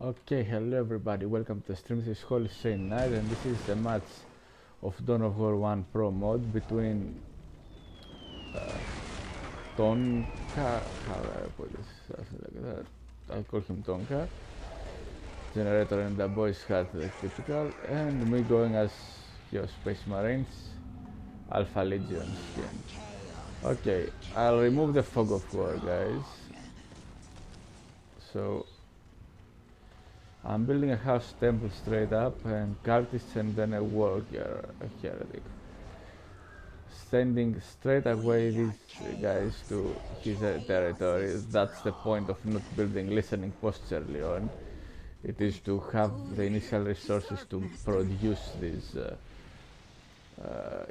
Okay, hello everybody, welcome to the stream. This is Holy Saint Night and this is a match of Dawn of War 1 Pro mod between Tonka, how do I put this, something like that, I call him Tonka, Generator and the boys had the typical, and me going as your Space Marines, Alpha Legion skin. Okay, I'll remove the Fog of War, guys. So I'm building a house temple straight up and cultists and then a warrior, a heretic. Sending straight away these guys to his territory. That's the point of not building listening posts early on. It is to have the initial resources to produce these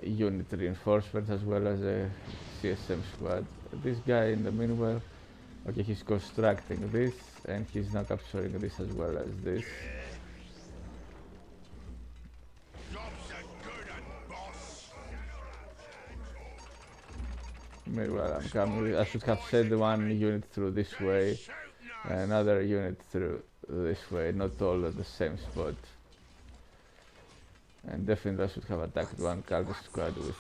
unit reinforcements as well as a CSM squad. This guy in the meanwhile, okay, he's constructing this and he's now capturing this as well as this. Meanwhile, I'm coming. I should have sent one unit through this way, another unit through this way, not all at the same spot. And definitely I should have attacked one cultist squad with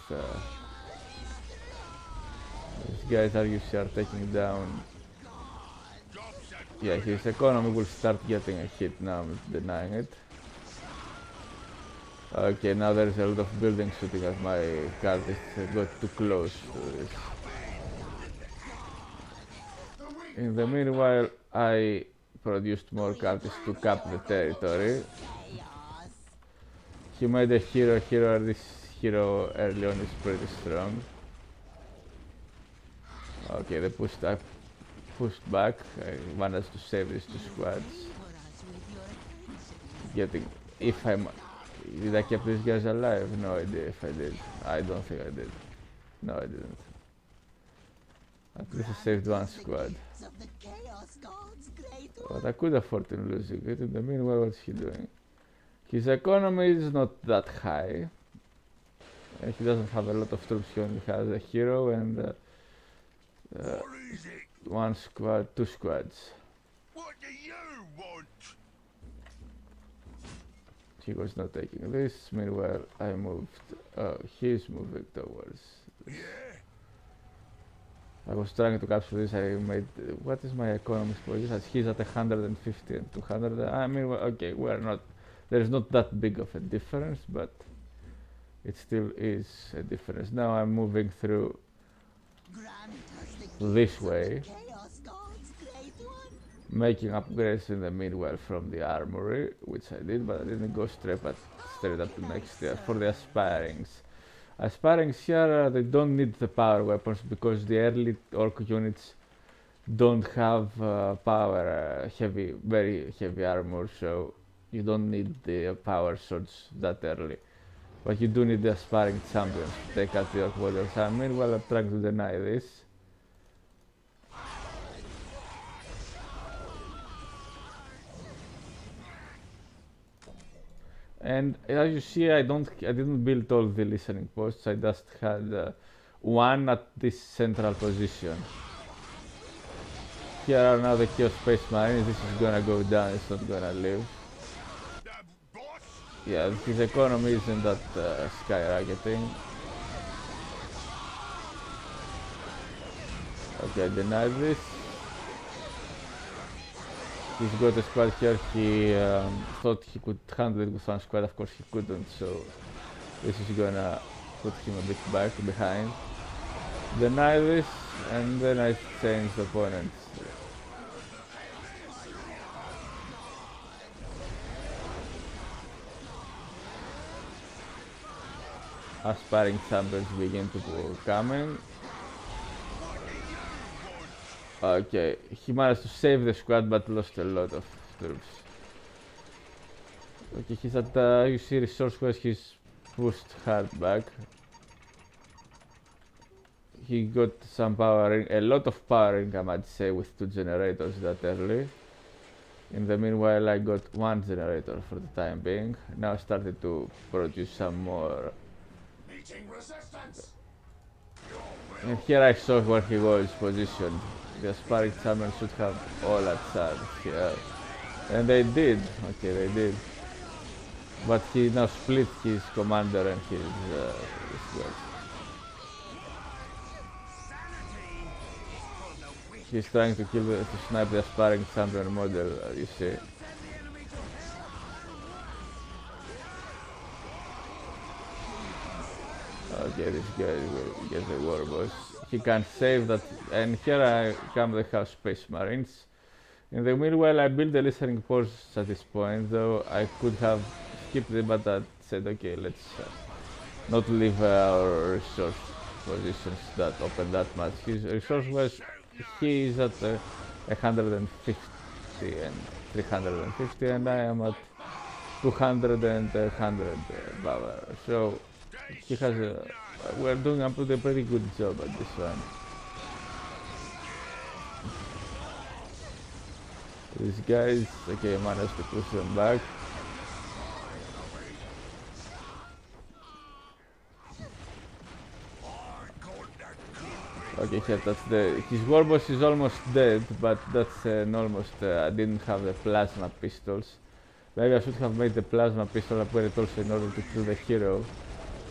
these guys are taking down. Yeah, his economy will start getting a hit now, I'm denying it. Okay, now there's a lot of buildings shooting at my cultists, got too close to this. In the meanwhile, I produced more cultists to cap the territory. He made a hero, this hero early on is pretty strong. Okay, they pushed back, I managed to save these two squads. Did I keep these guys alive? No idea if I did. I don't think I did. No, I didn't. At least I saved one squad. But I could afford him losing it. In the meanwhile, what's he doing? His economy is not that high. And he doesn't have a lot of troops, he only has a hero and one squad, two squads. What do you want? He was not taking this. Meanwhile, I moved. He's moving towards this. I was trying to capture this. I made. What is my economy for this? He's at 150 and 200. I mean, okay, we're not. There's not that big of a difference, but it still is a difference. Now I'm moving through this way, making upgrades in the meanwhile from the armory, which I did, but I didn't go straight up to next year for the aspirings. Aspirings here, they don't need the power weapons because the early orc units don't have very heavy armor, so you don't need the power swords that early. But you do need the aspiring champions to take out the orc warriors. Meanwhile, I'm trying to deny this. And as you see, I didn't build all the listening posts. I just had one at this central position. Here are now the Chaos Space Marines. This is gonna go down. It's not gonna live. Yeah, his economy isn't that skyrocketing. Okay, I denied this. He's got a squad here. He thought he could handle it with one squad. Of course he couldn't, so this is gonna put him a bit back behind. Deny this, and then I change the opponents. Aspiring champions begin to come in. Okay, he managed to save the squad but lost a lot of troops. Okay, he's at you see resource quest, he's pushed hard back. He got some power, a lot of power income I'd say with two generators that early. In the meanwhile I got one generator for the time being. Now I started to produce some more. And here I saw where he was positioned. The aspiring champion should have all at charge here. And they did. Okay, they did. But he now split his commander and his guys. He's trying to to snipe the aspiring champion model, you see. Okay, this guy will get the war boss. He can't save that, and here I come the House Space Marines. In the meanwhile, I built the listening posts at this point, though I could have skipped it, but I said, okay, let's not leave our resource positions that open that much. His resource was, he is at 150 and 350, and I am at 200 and 100 power. So he has we're doing a pretty good job at this one. These guys, okay, managed to push them back. Okay, here, that's his war boss is almost dead, but that's an almost, I didn't have the plasma pistols. Maybe I should have made the plasma pistol upgrade also in order to kill the hero,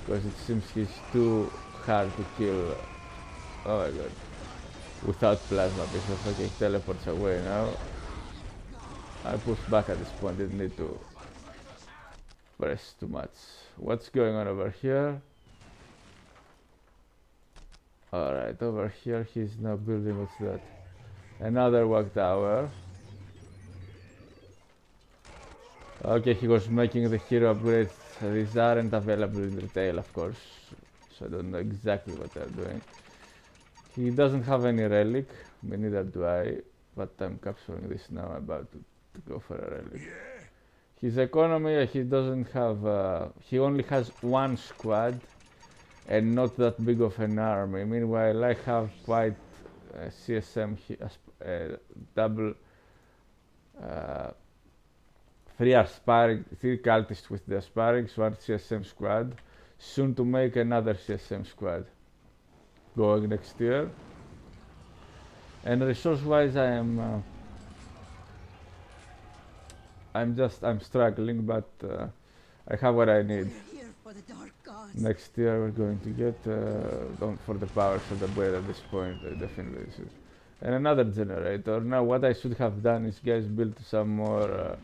because it seems he's too hard to kill. Oh my god. Without plasma pistols. Okay, he teleports away now. I pushed back at this point, didn't need to press too much. What's going on over here? Alright, over here he's now building, what's that? Another walk tower. Okay, he was making the hero upgrades. These aren't available in retail, of course, so I don't know exactly what they're doing. He doesn't have any relic, me neither do I, but I'm capturing this now, about to go for a relic. His economy, he doesn't have, he only has one squad and not that big of an army. Meanwhile, I have quite CSM, double, three cultists with the aspirings, one CSM squad, soon to make another CSM squad going next year. And resource wise I'm struggling, but I have what I need. Next year we're going to get for the power shot upgrade at this point, definitely should. And another generator. Now what I should have done is, guys, build some more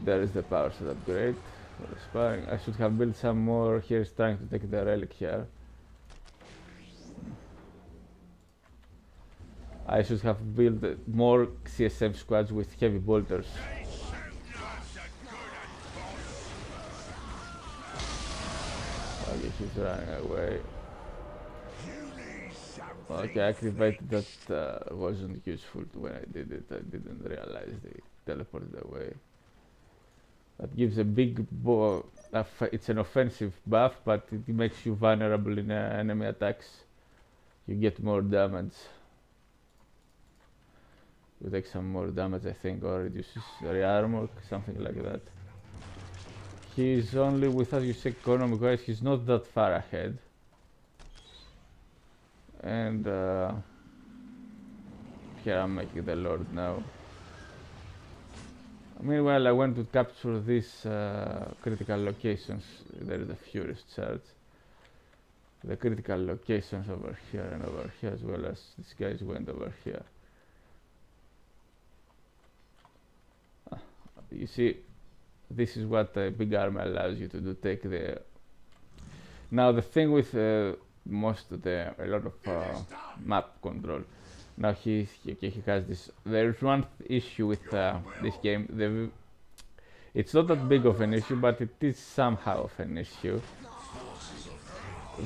there is the power shot upgrade for the sparring. I should have built some more. Here's trying to take the relic here. I should have built more CSM squads with heavy bolters. Okay, he's running away. Okay, I activated that, wasn't useful when I did it. I didn't realize they teleported away. That gives a big it's an offensive buff, but it makes you vulnerable in enemy attacks. You get more damage. You take some more damage, I think, or reduces rearmor, something like that. He's only, without you say economic wise, he's not that far ahead. And here I'm making the Lord now. Meanwhile, I went to capture these critical locations. There is a Furious Charge. The critical locations over here and over here, as well as these guys went over here. You see, this is what a big army allows you to do. Take the. Now the thing with a lot of map control. Now he has this. There's one issue with this game. It's not that big of an issue, but it is somehow of an issue.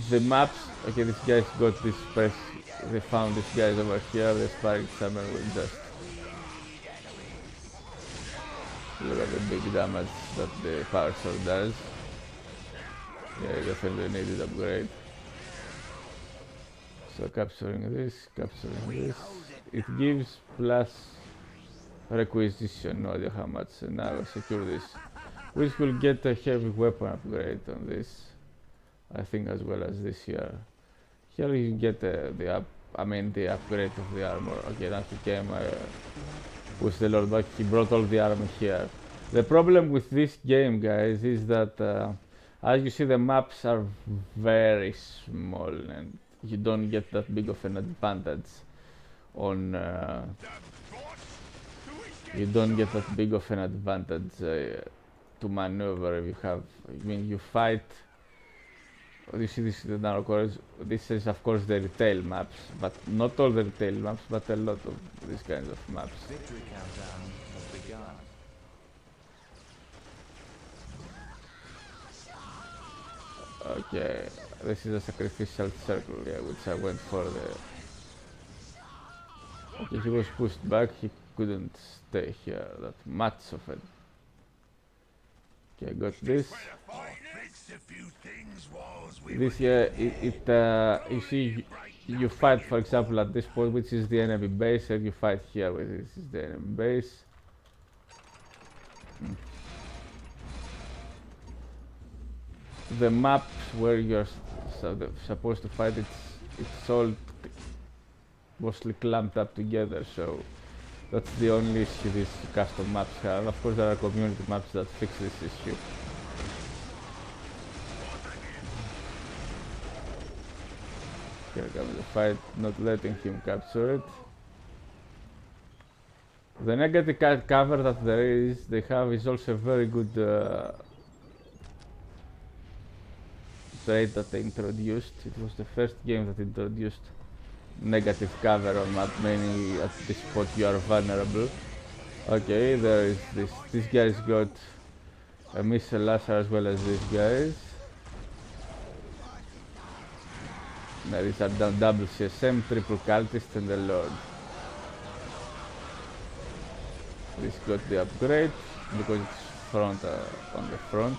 The maps. Okay, these guys got this press. They found these guys over here. The sparring summer will just. Look at the big damage that the power sword does. Yeah, definitely needed upgrade. So capturing this, it gives plus requisition, no idea how much, and now I secure this, which will get a heavy weapon upgrade on this, I think, as well as this here. Here you get the upgrade of the armor. Okay, that became with the Lord, but he brought all the army here. The problem with this game, guys, is that as you see, the maps are very small and you don't get that big of an advantage on you don't get that big of an advantage to maneuver if you have, I mean, you fight. You see, this is the narrow corridors. This is of course the retail maps, but not all the retail maps, but a lot of these kinds of maps. Victory countdown has begun. Okay, this is a sacrificial circle, yeah, which I went for the... Okay, he was pushed back, he couldn't stay here that much of it. Okay, I got this. This, yeah, you see, you fight, for example, at this point, which is the enemy base, and you fight here, which is the enemy base. The maps where you're supposed to fight, it's all mostly clamped up together, so that's the only issue these custom maps have. Of course, there are community maps that fix this issue. Here comes the fight, not letting him capture it. The negative cover that they have is also a very good trait that they introduced. It was the first game that introduced negative cover on map, meaning at this spot you are vulnerable. Okay, there is this. This guy's got a missile laser as well as these guys. There is a double CSM, triple cultist, and the Lord. This got the upgrade because it's front on the front.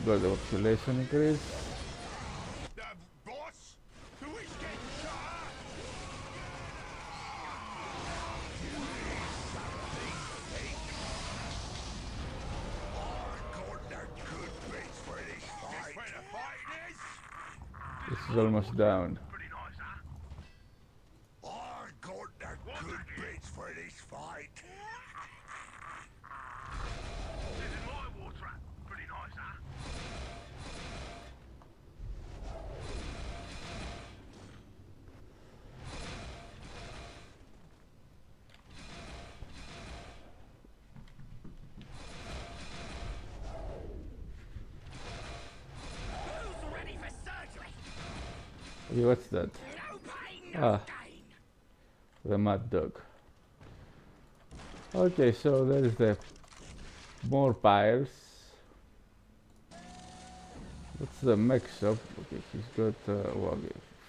Got the population increase. This is almost down. Okay, what's that? Ah, the mad dog. Okay, so there is the more pyres. What's the mech shop? Okay, he's got well,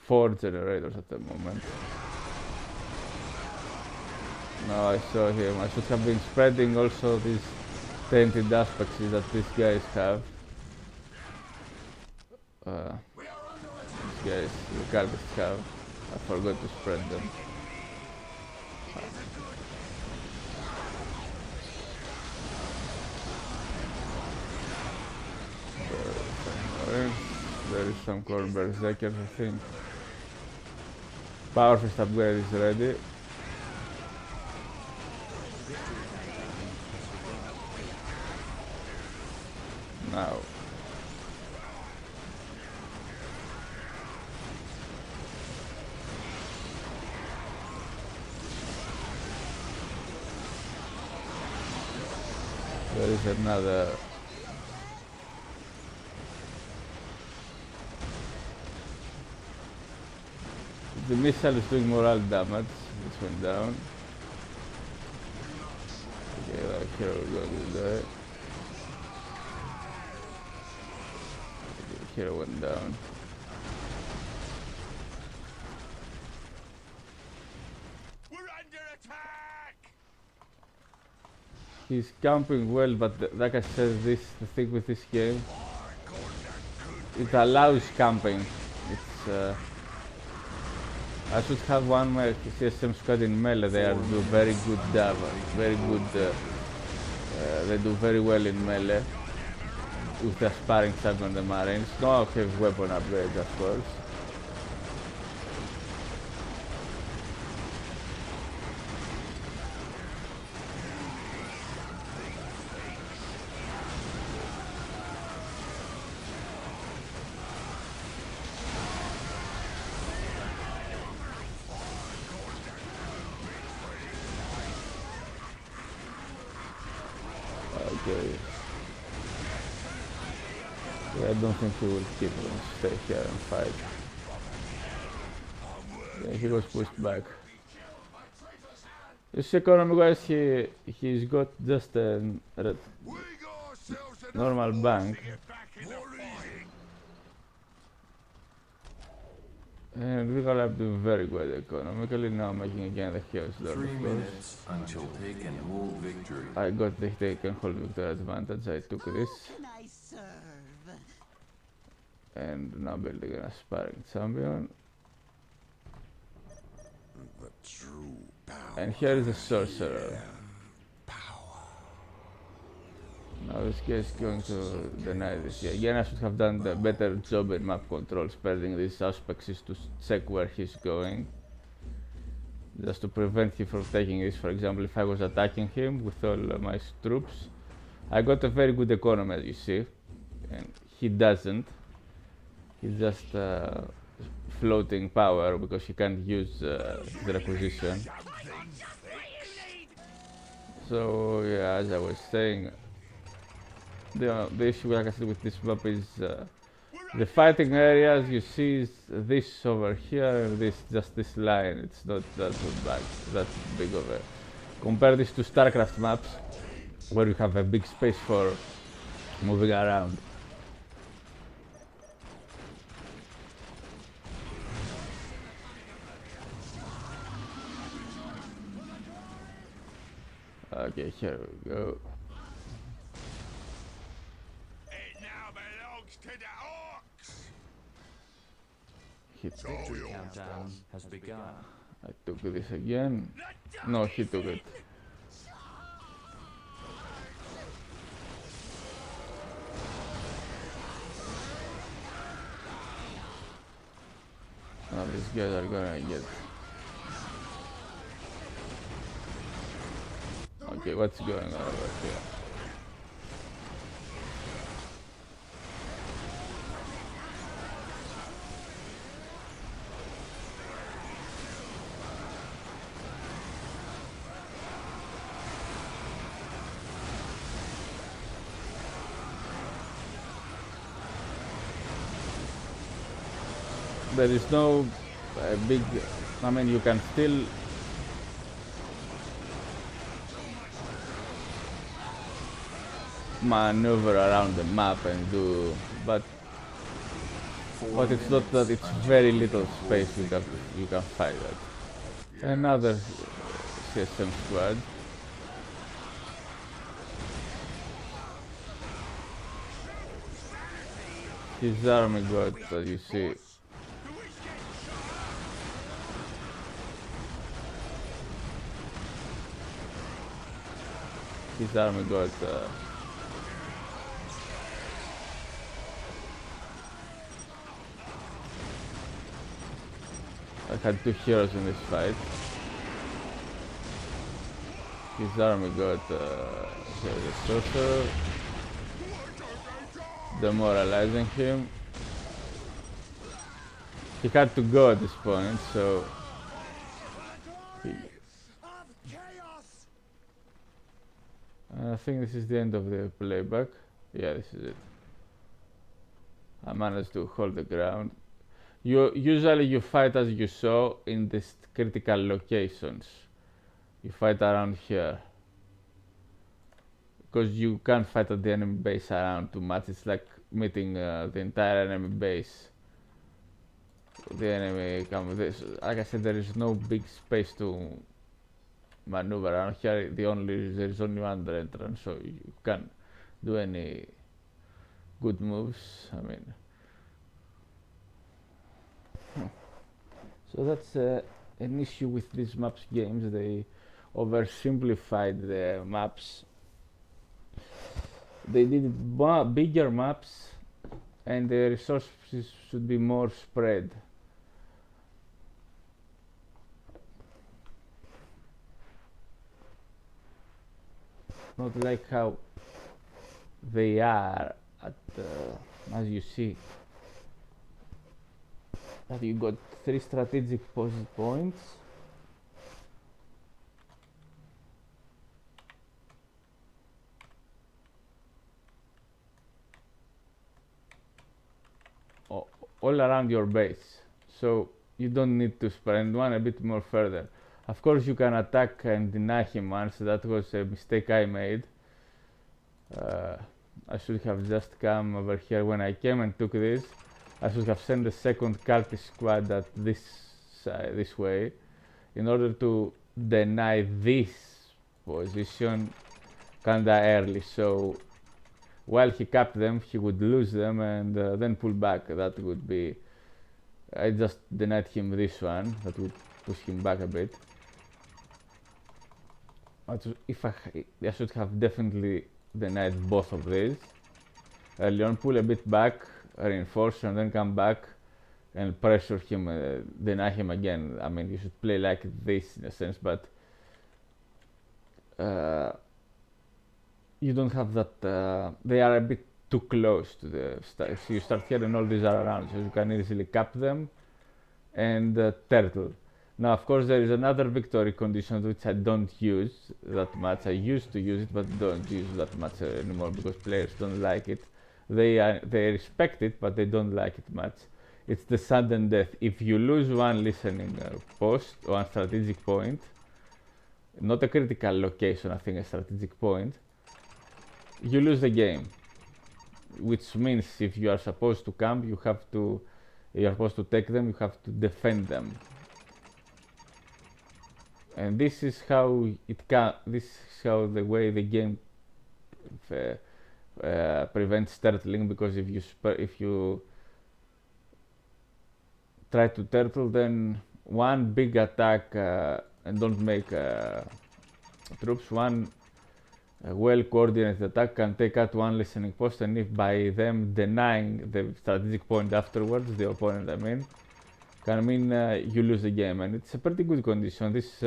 4 generators at the moment. No, I saw him. I should have been spreading also these tainted aspects that these guys have. These guys, the cultists have. I forgot to spread them. There is some core berserkers, I think. Power fist upgrade is ready. Now. There is another. The missile is doing morale damage. This went down. Okay, that hero will go to there. Okay, hero went down. We're under attack! He's camping well, but like I said, the thing with this game, it allows camping. It's I should have one more CSM squad in melee. They do very good damage, very good. They do very well in melee with the sparring champion on the Marines. No heavy weapon upgrades, of course. Okay. Yeah, I don't think he will stay here and fight. Yeah, he was pushed back. This economy-wise, he's got just a normal bank. And we gonna do very good economically now, making again the Chaos Lord. 3 minutes until take and hold victory. I got the take and hold victory advantage. I took this. Can I serve? And now building an aspiring champion. The true power. And here is the sorcerer. Now this guy is going to deny this. Yeah, again, I should have done the better job in map control, spreading these aspects to check where he's going. Just to prevent him from taking this. For example, if I was attacking him with all my troops, I got a very good economy, as you see. And he doesn't. He's just floating power because he can't use the requisition. So, yeah, as I was saying, the issue, like I said, with this map is the fighting areas. You see is this over here, and just this line. It's not that big of a. Compare this to StarCraft maps, where you have a big space for moving around. Okay, here we go. Victory countdown has begun. I took this again. No, he took it. Now these guys are gonna get. Okay, what's going on over here? There is no big, I mean, you can still maneuver around the map and do, but it's not that, it's very little space you can fight at. Another CSM squad. His army got, as you see, his army got I had two heroes in this fight. His army got the sorcerer, demoralizing him. He had to go at this point, so I think this is the end of the playback. Yeah, this is it. I managed to hold the ground. Usually you fight, as you saw, in these critical locations. You fight around here. Because you can't fight at the enemy base around too much. It's like meeting the entire enemy base. The enemy comes. Like I said, there is no big space to maneuver around here. There is only one entrance, so you can't do any good moves. I mean, so that's an issue with these maps games. They oversimplified the maps. They did bigger maps, and the resources should be more spread. Not like how they are at, as you see, that you got 3 strategic points. all around your base, so you don't need to spread one a bit more further. Of course, you can attack and deny him once. That was a mistake I made. I should have just come over here when I came and took this. I should have sent the second cultist squad at this way, in order to deny this position kinda early. So while he capped them, he would lose them and then pull back. That would be. I just denied him this one. That would push him back a bit. If I should have definitely denied both of these. Early on, pull a bit back, reinforce, and then come back and pressure him, deny him again. I mean, you should play like this in a sense, but you don't have that. They are a bit too close to the start. So you start here and all these are around, so you can easily cap them and turtle. Now, of course, there is another victory condition which I don't use that much. I used to use it, but don't use that much anymore because players don't like it. They respect it, but they don't like it much. It's the sudden death. If you lose one listening post or one strategic point, not a critical location, I think a strategic point, you lose the game. Which means if you are supposed to camp, you are supposed to take them, you have to defend them. And this is how this is how the way the game prevents turtling, because if you try to turtle, then one big attack and don't make troops, one well-coordinated attack can take out one listening post, and if by them denying the strategic point afterwards, the opponent can mean you lose the game. And it's a pretty good condition. This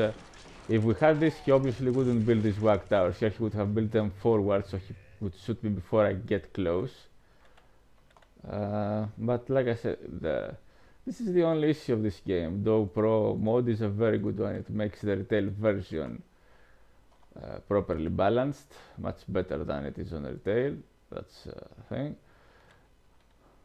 if we had this, he obviously wouldn't build these WAG towers here. He would have built them forward, so he would shoot me before I get close. But like I said, this is the only issue of this game. DoWpro mode is a very good one. It makes the retail version properly balanced, much better than it is on retail. That's a thing.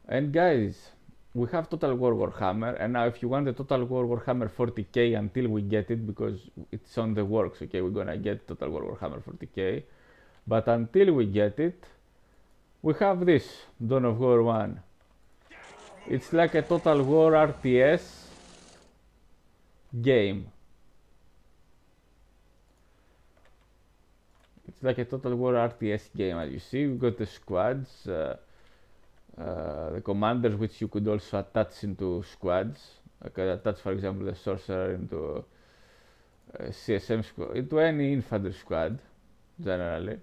And guys, we have Total War Warhammer, and now if you want the Total War Warhammer 40K until we get it, because it's on the works, okay, we're gonna get Total War Warhammer 40K, but until we get it, we have this, Dawn of War 1. It's like a Total War RTS game. It's like a Total War RTS game, as you see. We've got the squads, the commanders, which you could also attach into squads. I could attach, for example, the sorcerer into CSM squad, into any infantry squad, generally.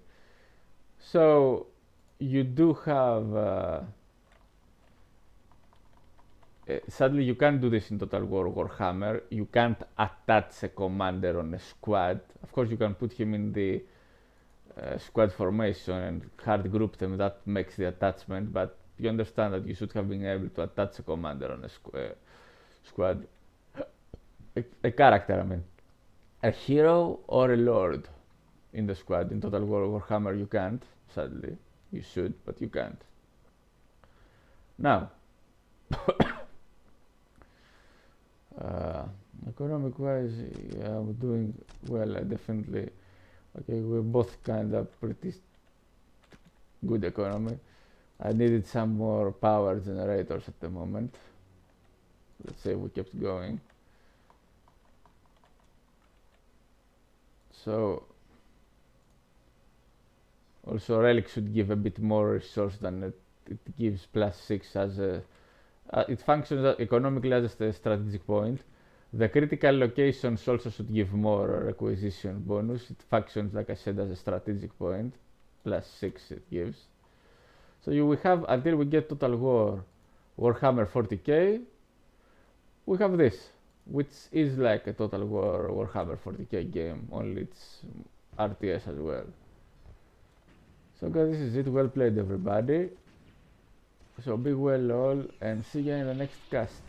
So you do have. Sadly, you can't do this in Total War Warhammer. You can't attach a commander on a squad. Of course, you can put him in the squad formation and hard group them. That makes the attachment, but you understand that you should have been able to attach a commander on a squad. A character, I mean. A hero or a lord in the squad. In Total War Warhammer, you can't. Sadly, you should, but you can't. Now, economic wise, yeah, I'm doing well. I definitely. Okay, we're both kind of pretty good economy. I needed some more power generators at the moment. Let's say we kept going. So also relic should give a bit more resource than it gives +6 as a it functions economically as a strategic point. The critical locations also should give more requisition bonus. It functions, like I said, as a strategic point. +6 it gives. So we have, until we get Total War Warhammer 40K, we have this, which is like a Total War Warhammer 40K game, only it's RTS as well. So guys, this is it. Well played, everybody. So be well all, and see you in the next cast.